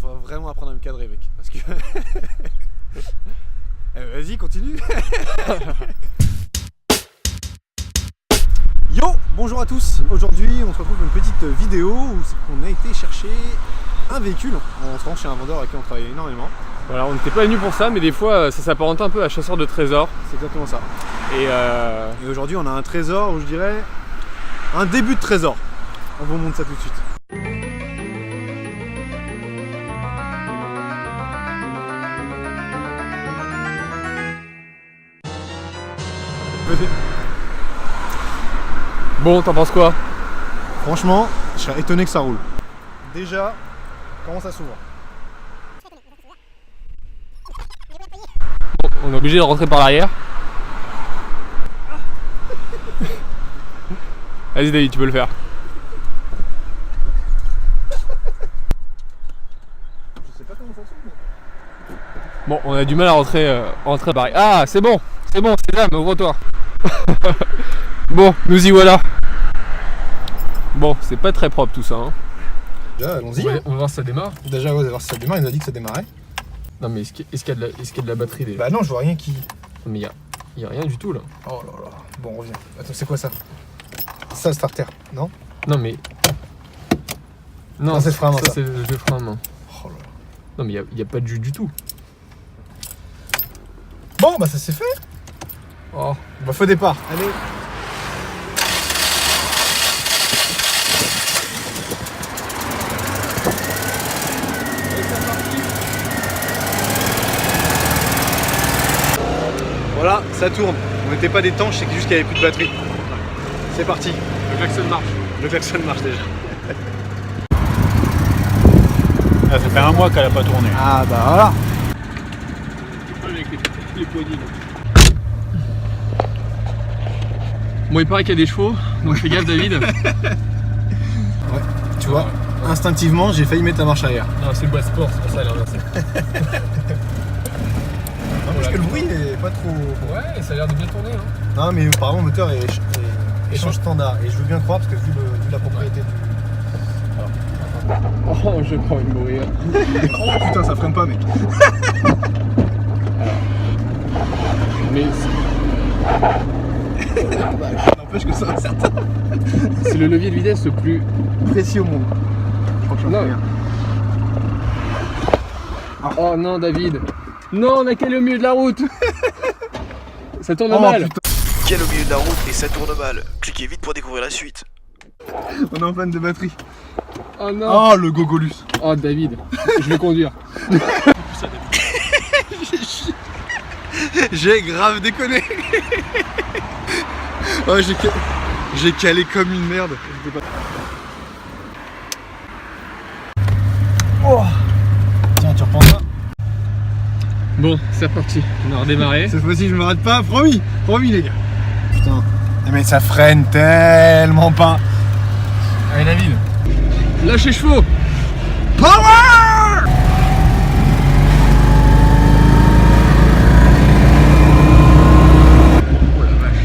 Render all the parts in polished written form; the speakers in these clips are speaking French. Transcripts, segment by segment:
va vraiment apprendre à me cadrer, mec. Parce que... Vas-y, continue. Yo, bonjour à tous. Aujourd'hui, on se retrouve pour une petite vidéo où on a été chercher un véhicule. On se rend chez un vendeur avec qui on travaille énormément. Voilà, on n'était pas venu pour ça, mais des fois ça s'apparente un peu à chasseur de trésors. C'est exactement ça. Et aujourd'hui, on a un trésor, ou je dirais un début de trésor. On vous montre ça tout de suite. Vas-y. Bon, t'en penses quoi? Franchement, je serais étonné que ça roule. Déjà, comment ça s'ouvre? Bon, on est obligé de rentrer par l'arrière. Vas-y David, tu peux le faire. Je sais pas comment ça s'ouvre. Bon, on a du mal à rentrer par l'arrière. Ah, c'est bon, c'est là, mais ouvre-toi. Bon, nous y voilà. Bon, c'est pas très propre tout ça. Hein. Déjà, allons-y. On va voir si ça démarre. Déjà, on va voir si ça démarre. Il nous a dit que ça démarrait. Non, mais est-ce qu'il y a de la batterie déjà? Bah non, je vois rien qui. Non, mais il y a rien du tout là. Oh là là. Bon, on revient. Attends, c'est quoi ça? Ça, le starter, non? Non, mais. Non, c'est le frein à main. Ça, c'est le frein à main. Oh là là. Non, mais il y a pas de jus du tout. Bon, bah ça c'est fait. Oh. Bah feu départ. Allez. Voilà, ça tourne. On n'était pas d'étanche, c'est juste qu'il n'y avait plus de batterie. C'est parti. Le klaxon marche. Le klaxon marche déjà. Ah, ça fait un mois qu'elle a pas tourné. Ah bah voilà. Avec les poignées. Bon, il paraît qu'il y a des chevaux, donc fais gaffe David. Ouais, tu vois, instinctivement j'ai failli mettre la marche arrière. Non, c'est le bois sport, c'est pour ça elle est inversée. Non, parce que le bruit est pas trop. Ouais, ça a l'air de bien tourner. Hein. Non, mais apparemment le moteur est échange standard. Et je veux bien croire parce que vu la propriété du. Oh, je crois une mourir. Oh putain, ça freine pas, mec. Mais N'empêche que ça va certain. c'est le levier de vitesse le plus Précis au monde. Je crois que je Non. rien. Oh non, David. Non, on a qu'à aller au milieu de la route. Ça tourne Oh, mal. putain. Quel au milieu de la route et ça tourne mal. Cliquez vite pour découvrir la suite. On est en panne de batterie. Oh non. Oh le gogolus. Oh David, je vais conduire. J'ai grave déconné. Oh, j'ai calé comme une merde. Oh. Tiens, tu reprends ça. Bon, c'est reparti. On a redémarré. Cette fois-ci je me rate pas, promis. Promis les gars. Putain. Mais ça freine tellement pas. Allez David. Lâche les chevaux. Power! Oh la vache.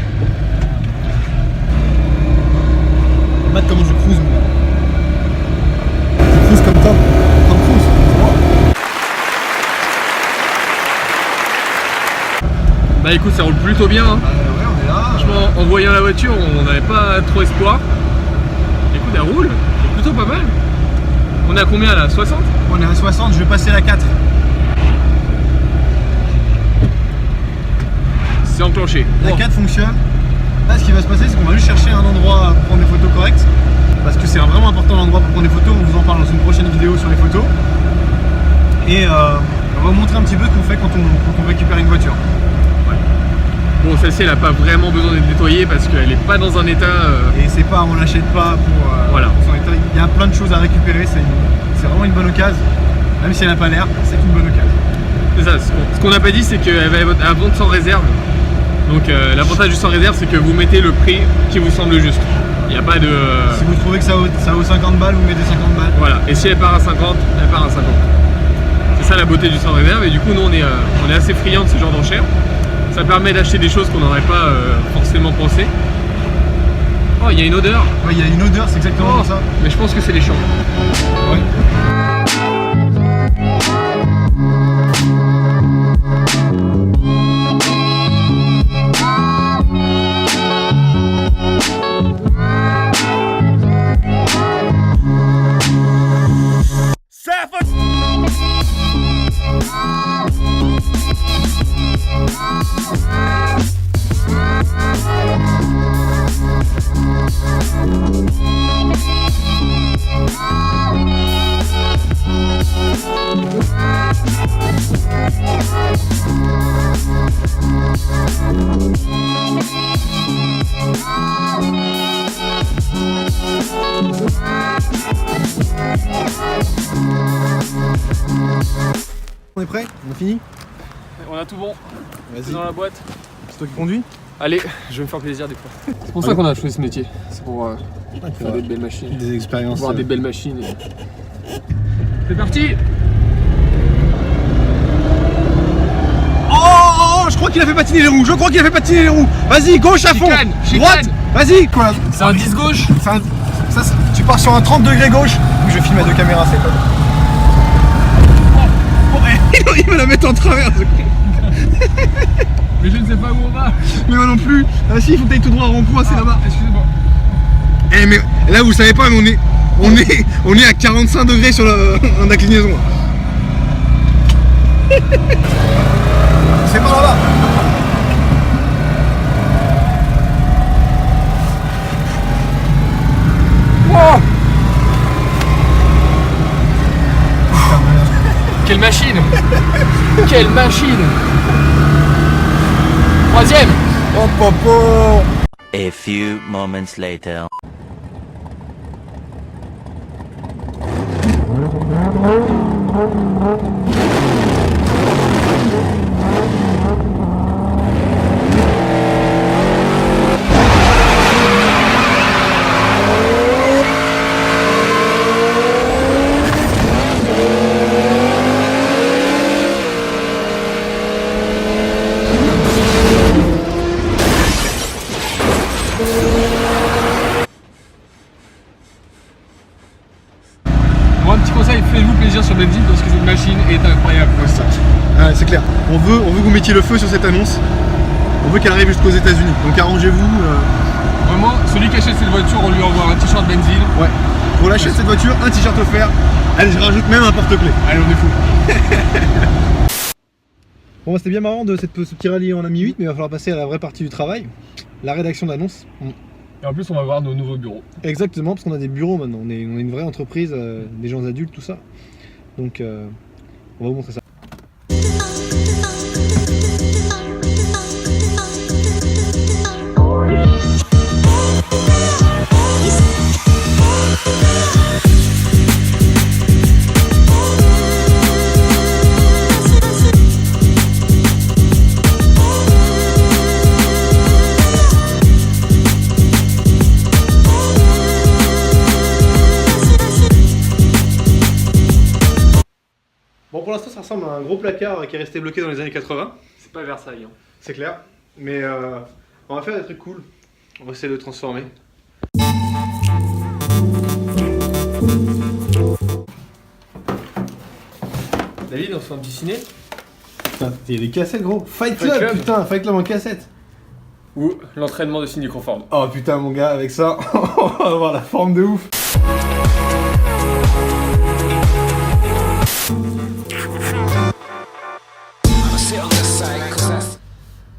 Regarde comment je cruise moi. Je cruise comme ça. Comme cruise. Bah écoute, ça roule plutôt bien. Hein. Ouais, on est là. Franchement, en voyant la voiture, on n'avait pas trop espoir. Écoute, elle roule. C'est plutôt pas mal. On est à combien là? 60? On est à 60, je vais passer la 4. C'est enclenché. La Bon. 4 fonctionne. Là, ce qui va se passer, c'est qu'on va juste chercher un endroit pour prendre des photos correctes. Parce que c'est vraiment important l'endroit pour prendre des photos. On vous en parle dans une prochaine vidéo sur les photos. Et on va vous montrer un petit peu ce qu'on fait quand on récupère une voiture. Bon, celle-ci, elle n'a pas vraiment besoin d'être nettoyée parce qu'elle n'est pas dans un état. Et c'est pas, on l'achète pas pour Voilà. son état. Il y a plein de choses à récupérer. C'est vraiment une bonne occasion. Même si elle n'a pas l'air, c'est une bonne occasion. C'est ça. Ce qu'on n'a pas dit, c'est qu'elle va à vendre sans réserve. Donc, l'avantage du sans réserve, c'est que vous mettez le prix qui vous semble juste. Il n'y a pas de. Si vous trouvez que ça vaut 50 balles, vous mettez 50 balles. Voilà. Et si elle part à 50, elle part à 50. C'est ça la beauté du sans réserve. Et du coup, nous, on est assez friands de ce genre d'enchères. Ça permet d'acheter des choses qu'on n'aurait pas forcément pensé. Oh, il y a une odeur. Ouais, il y a une odeur, c'est exactement ça. Mais je pense que c'est les champs. Ouais. est prêt? On a fini? On a tout bon. C'est Vas-y, dans la boîte. c'est toi qui conduis? Allez, je vais me faire plaisir des fois. C'est pour ça qu'on a choisi ce métier. C'est pour faire des belles machines. Des expériences. Voir des belles machines. C'est parti! Oh, je crois qu'il a fait patiner les roues, Vas-y, gauche à fond. Chicane. Droite. Vas-y, quoi. C'est un 10 gauche. Tu pars sur un 30 degrés gauche. Je filme à deux caméras, c'est pas. Il va la mettre en travers. Mais je ne sais pas où on va. Mais moi non plus. Ah si, il faut que tu ailles tout droit au rond-point, c'est là-bas. Excusez-moi. Eh mais là vous savez pas, mais on est à 45 degrés sur en inclinaison. C'est par là-bas. Wow. Quelle machine. Quelle machine. Troisième. Oh popo. A few moments later. Moi, un petit conseil, faites-vous plaisir sur Benzine parce que cette machine est incroyable. Ah, c'est clair. On veut que vous mettiez le feu sur cette annonce. On veut qu'elle arrive jusqu'aux États-Unis. Donc arrangez-vous. Vraiment, celui qui achète cette voiture, on lui envoie un t-shirt Benzine. Ouais. Pour l'achat de cette voiture, un t-shirt offert. Allez, je rajoute même un porte-clés. Allez, on est fou. Bon, bah, c'était bien marrant de ce petit rallye en a mis 8, mais il va falloir passer à la vraie partie du travail. La rédaction d'annonce. Et en plus, on va voir nos nouveaux bureaux. Exactement, parce qu'on a des bureaux maintenant. On est une vraie entreprise, des gens adultes, tout ça. Donc, on va vous montrer ça. Bon, pour l'instant, ça ressemble à un gros placard qui est resté bloqué dans les années 80. C'est pas Versailles. Hein. C'est clair. Mais on va faire des trucs cool. On va essayer de le transformer. David, on se fait un petit ciné. Putain, il y a des cassettes, gros. Fight Fight Club, Club. putain, Fight Club en cassette. Ou l'entraînement de Cindy Crawford. Oh putain, mon gars, avec ça, on va avoir la forme de ouf.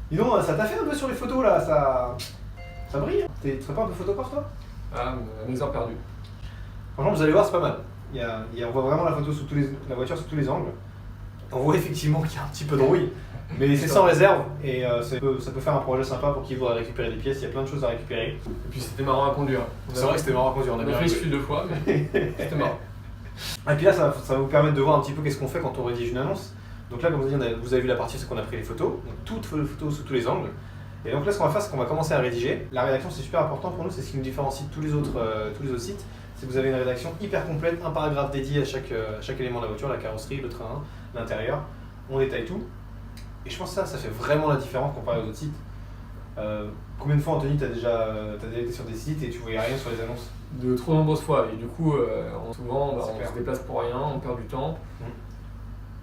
Dis donc, ça t'a fait un peu sur les photos là, ça brille. Tu serais pas un peu photographe toi? Ah, mes heures perdues. Franchement, vous allez voir, c'est pas mal. On voit vraiment la voiture sous tous les angles. On voit effectivement qu'il y a un petit peu de rouille, mais c'est sans réserve et ça peut faire un projet sympa pour qui voudrait récupérer des pièces. Il y a plein de choses à récupérer. Et puis c'était marrant à conduire. C'est vrai que c'était marrant à conduire, on a On bien a fait ce rigolé. fil 2 fois, mais c'était marrant. Et puis là, ça va vous permettre de voir un petit peu qu'est-ce qu'on fait quand on rédige une annonce. Donc là, comme vous dit, vous avez vu la partie, c'est qu'on a pris les photos, donc toutes les photos sous tous les angles. Et donc là, ce qu'on va faire, c'est qu'on va commencer à rédiger. La rédaction, c'est super important pour nous, c'est ce qui nous différencie de tous les autres sites. C'est que vous avez une rédaction hyper complète, un paragraphe dédié à chaque élément de la voiture, la carrosserie, le train, l'intérieur. On détaille tout. Et je pense que ça fait vraiment la différence comparé aux autres sites. Combien de fois, Anthony, t'as déjà été sur des sites et tu voyais rien sur les annonces? De trop nombreuses fois. Et du coup, souvent, C'est on clair. se déplace pour rien, on perd du temps.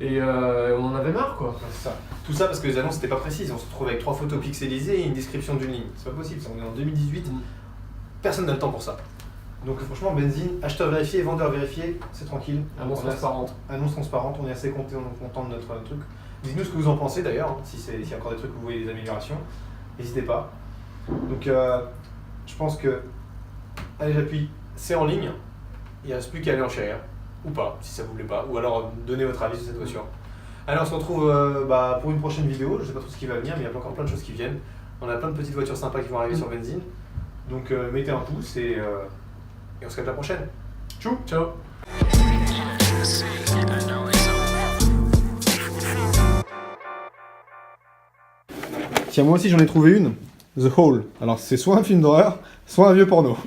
Et on en avait marre, quoi. Ouais, c'est ça. Tout ça parce que les annonces n'étaient pas précises. On se retrouve avec 3 photos pixelisées et une description d'une ligne. C'est pas possible, on est en 2018. Personne n'a le temps pour ça. Donc franchement, Benzine, acheteur vérifié, vendeur vérifié, c'est tranquille. Annonce On est assez- transparente. Annonce transparente, on est assez content de notre truc. Dites-nous ce que vous en pensez d'ailleurs, hein, s'il y a encore des trucs où vous voyez des améliorations. N'hésitez pas. Donc je pense que... Allez, j'appuie. C'est en ligne. Il ne reste plus qu'à aller enchérir. Ou pas, si ça vous plaît pas. Ou alors donnez votre avis sur cette voiture. Allez, on se retrouve pour une prochaine vidéo. Je sais pas trop ce qui va venir, mais il y a encore plein de choses qui viennent. On a plein de petites voitures sympas qui vont arriver sur Benzine. Donc mettez un pouce et on se capte la prochaine. Tchou. Ciao. Tiens, moi aussi j'en ai trouvé une. The Hole. Alors c'est soit un film d'horreur, soit un vieux porno.